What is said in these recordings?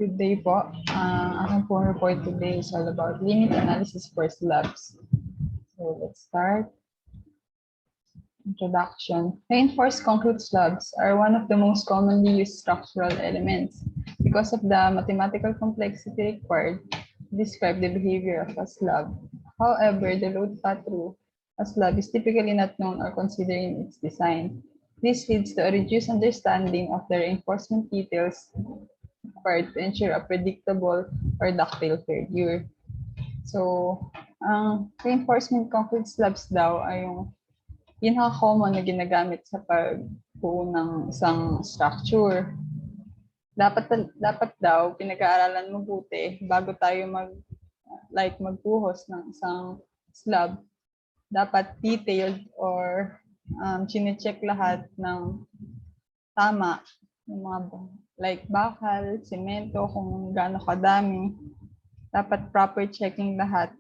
Good day po. Aking po report today is all about limit analysis for slabs. So let's start. Introduction. Reinforced concrete slabs are one of the most commonly used structural elements because of the mathematical complexity required to describe the behavior of a slab. However, the load path through a slab is typically not known or considered in its design. This leads to a reduced understanding of the reinforcement details required to ensure a predictable or ductile failure. So, ang reinforcement concrete slabs daw ay yung pinaka-common na ginagamit sa pagbuo ng isang structure. Dapat daw pinag-aaralan mabuti bago tayo magbuhos ng isang slab. Dapat detailed or chine-check lahat ng tama, yung mga like bakal, semento, kung gaano kadami. Dapat proper checking lahat.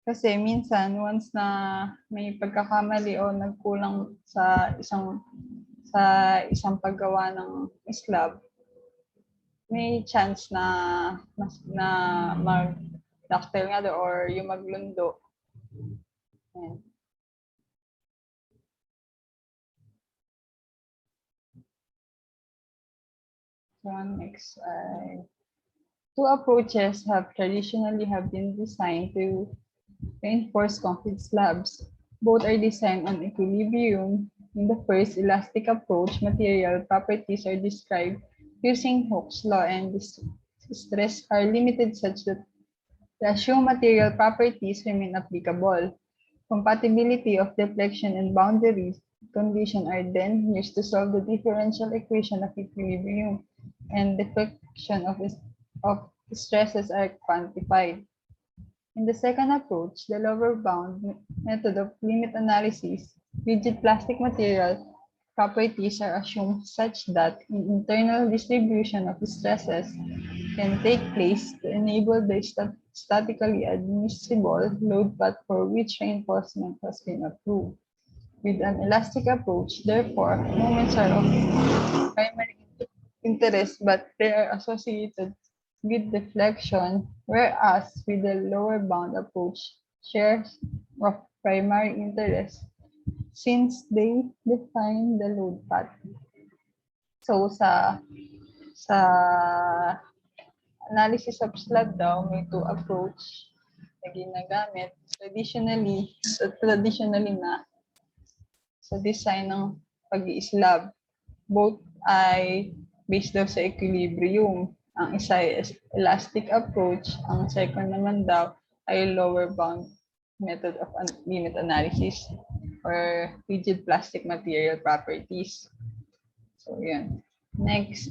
Kasi minsan, once na may pagkakamali o nagkulang sa isang paggawa ng slab, may chance na mag-ductile nga or yung maglundo. Ayan. So next, two approaches have traditionally been designed to reinforce concrete slabs. Both are designed on equilibrium. In the first elastic approach, material properties are described using Hooke's law, and stress are limited such that the assumed material properties remain applicable. Compatibility of deflection and boundary condition are then used to solve the differential equation of equilibrium, and deflection of stresses are quantified. In the second approach, the lower bound method of limit analysis, rigid plastic material properties are assumed such that an internal distribution of stresses can take place to enable the statically admissible load path for which reinforcement has been approved. With an elastic approach, therefore, moments are of primary interest, but they are associated with deflection, whereas with the lower bound approach, shares of primary interest since they define the load path. So sa analysis of slab daw, may two approach na ginagamit. Traditionally na sa design ng pag-i-slab, both ay based daw sa equilibrium. Ang isa ay elastic approach, ang second naman daw ay lower bound method of limit analysis or rigid plastic material properties. So, yun. Next,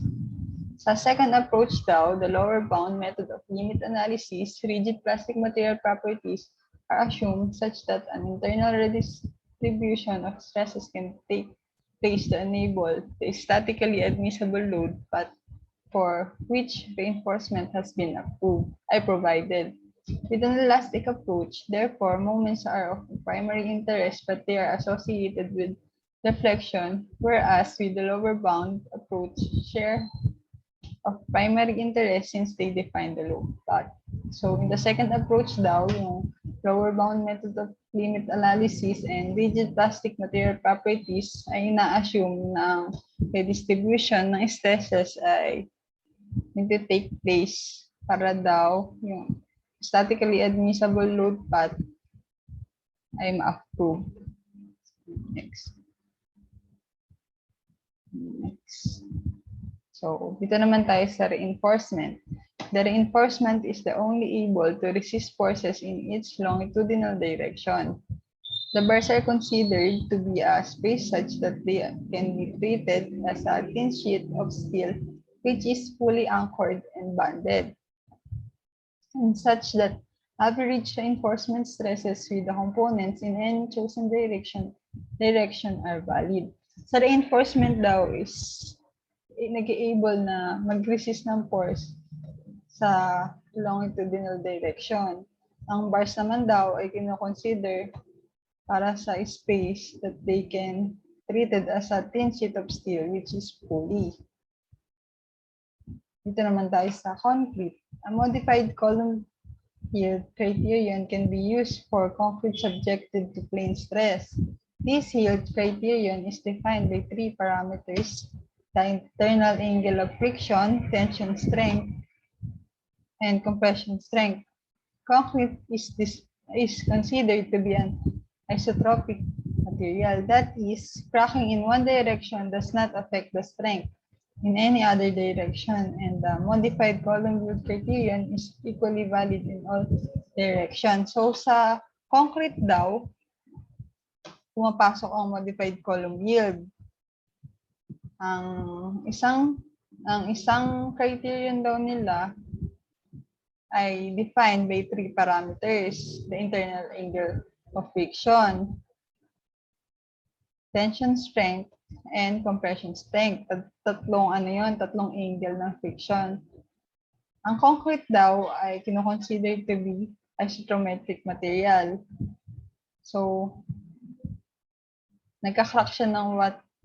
sa second approach daw, the lower bound method of limit analysis, rigid plastic material properties are assumed such that an internal redistribution of stresses can take place to enable the statically admissible load path for which reinforcement has been provided. With an elastic approach, therefore, moments are of primary interest, but they are associated with deflection, whereas with the lower bound approach, share of primary interest since they define the load path. So in the second approach daw, yung lower bound method of limit analysis and rigid plastic material properties ay ina-assume na redistribution ng stresses ay nag-take place para daw yung statically admissible load path ay ma-approve. Next. So, dito naman tayo sa reinforcement. The reinforcement is the only able to resist forces in its longitudinal direction. The bars are considered to be a space such that they can be treated as a thin sheet of steel which is fully anchored and bonded, and such that average reinforcement stresses with the components in any chosen direction are valid. Sa reinforcement daw is nag-able na mag-resist ng force sa longitudinal direction. Ang bars naman daw ay kino-consider para sa space that they can treated as a thin sheet of steel which is pulley. Dito naman tayo sa concrete. A modified column yield criterion can be used for concrete subjected to plane stress. This yield criterion is defined by three parameters: the internal angle of friction, tension strength, and compression strength. Concrete is considered to be an isotropic material. That is, cracking in one direction does not affect the strength in any other direction, and the modified column yield criterion is equally valid in all directions. So sa concrete daw, pumapasok ang modified column yield. Ang isang criterion daw nila ay defined by three parameters: the internal angle of friction, tension strength, and compression strength. Tatlong angle ng friction. Ang concrete daw ay kino-consider to be isotropic material. So, nagka-crack siya ng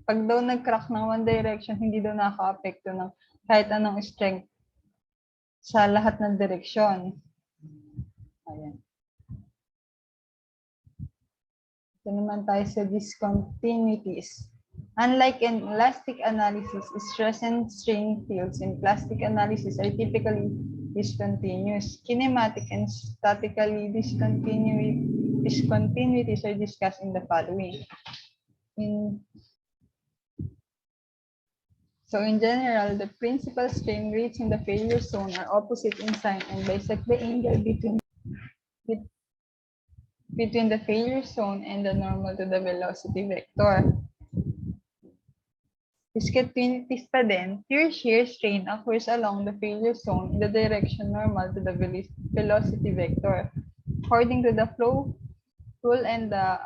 pag daw nag-crack ng one direction, hindi daw nakaka-apekto ng kahit anong strength sa lahat ng direksyon. Ayan. Ito naman tayo sa discontinuities. Unlike in elastic analysis, stress and strain fields in plastic analysis are typically discontinuous. Kinematic and statically discontinuities are discussed in the following. In general, the principal strain rates in the failure zone are opposite in sign and bisect the angle between the failure zone and the normal to the velocity vector. Discontinuities pa din, pure shear strain occurs along the failure zone in the direction normal to the velocity vector. According to the flow rule and the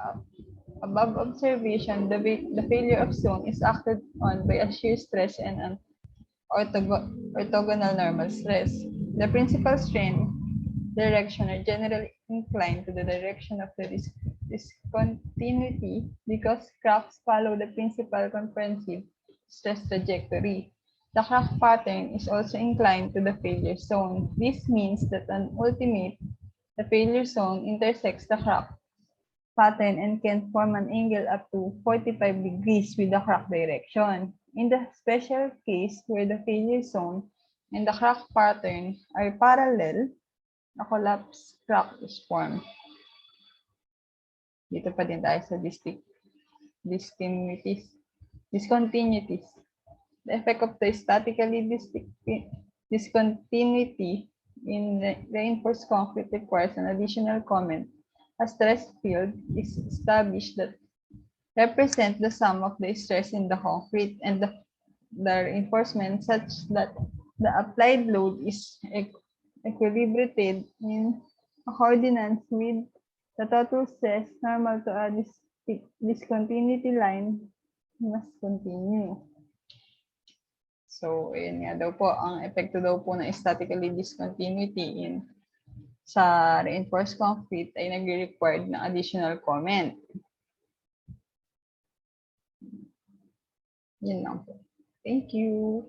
above observation, the failure of zone is acted on by a shear stress and an orthogonal normal stress. The principal strain direction are generally inclined to the direction of the discontinuity because cracks follow the principal comprehensive stress trajectory. The crack pattern is also inclined to the failure zone. This means that the failure zone intersects the crack pattern and can form an angle up to 45 degrees with the crack direction. In the special case where the failure zone and the crack pattern are parallel, a collapse crack is formed. Dito pa din tayo sa discontinuities. The effect of the statically discontinuity in reinforced concrete requires an additional comment. A stress field is established that represents the sum of the stress in the concrete and the reinforcement such that the applied load is equilibrated in accordance with the total stress normal to a discontinuity line must continue. So, ayun nga daw po, ang epekto daw po ng statically discontinuity sa reinforced concrete ay nag-required ng additional comment. Yun lang po. Thank you.